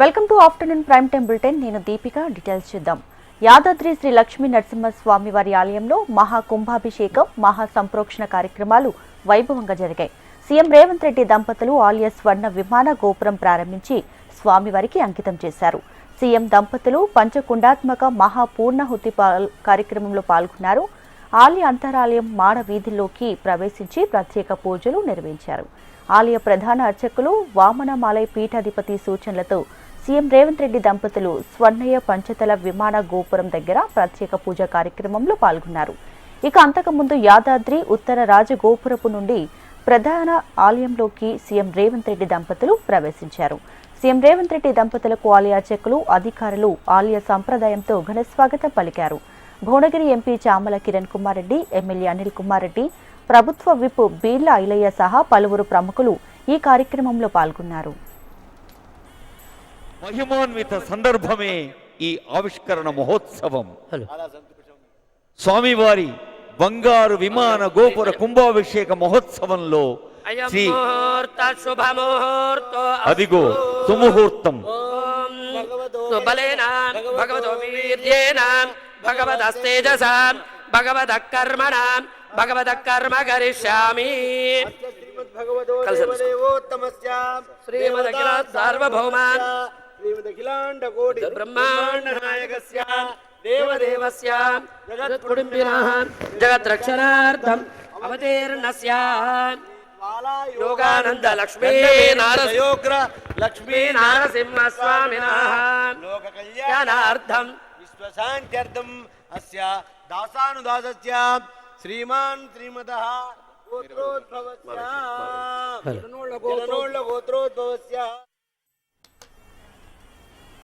Welcome to afternoon prime time bulletin. నేను Deepika. Details చూద్దాం. యాదాద్రి శ్రీ లక్ష్మీ నరసింహ స్వామివారి ఆలయంలో మహా కుంభాభిషేకం, మహా సంప్రోక్షణ కార్యక్రమాలు వైభవంగా జరిగాయి. సీఎం రేవంత్ రెడ్డి దంపతులు ఆలయ స్వర్ణ విమాన గోపురం ప్రారంభించి స్వామివారికి అంకితం చేశారు. సీఎం దంపతులు పంచకుండాత్మక మహా పూర్ణాహుతి కార్యక్రమంలో పాల్గొన్నారు. ఆలయ అంతరాలయం మాడ వీధుల్లోకి ప్రవేశించి ప్రత్యేక పూజలు నిర్వహించారు. ఆలయ ప్రధాన అర్చకులు వామనమాలయ పీఠాధిపతి సూచనలతో సీఎం రేవంత్ రెడ్డి దంపతులు స్వర్ణయ్య పంచతల విమాన గోపురం దగ్గర ప్రత్యేక పూజా కార్యక్రమంలో పాల్గొన్నారు. ఇక అంతకుముందు యాదాద్రి ఉత్తర రాజగోపురపు నుండి ప్రధాన ఆలయంలోకి సీఎం రేవంత్ రెడ్డి దంపతులు ప్రవేశించారు. సీఎం రేవంత్ రెడ్డి దంపతులకు ఆలయ అర్చకులు, అధికారులు ఆలయ సంప్రదాయంతో ఘనస్వాగతం పలికారు. భువనగిరి ఎంపీ చామల కిరణ్ కుమార్ రెడ్డి, ఎమ్మెల్యే అనిల్ కుమార్ రెడ్డి, ప్రభుత్వ విప్ బీర్ల ఐలయ్య సహా పలువురు ప్రముఖులు ఈ కార్యక్రమంలో పాల్గొన్నారు. మహిమాన్విత సందర్భమే ఈ ఆవిష్కరణ మహోత్సవం. స్వామివారి బంగారు విమాన గోపుర కుంభాభిషేక మహోత్సవంలో అదిగో సుముహూర్తం. భగవత కర్మణ భగవత కర్మ కరిష్యామి. శ్రీమదఖిల సార్వభౌమాన్ బ్రహ్మాండ నాయకస్య దేవదేవస్య జగత్కుటుంబినః జగద్రక్షణార్థం అవతీర్ణస్య యోగానంద లక్ష్మీ నారసింహ స్వామినః లోక కళ్యాణార్థం విశ్వశాంత్యర్థం అస్య దాసానుదాసస్య శ్రీమాన్ శ్రీమదః గోత్రోద్భవస్య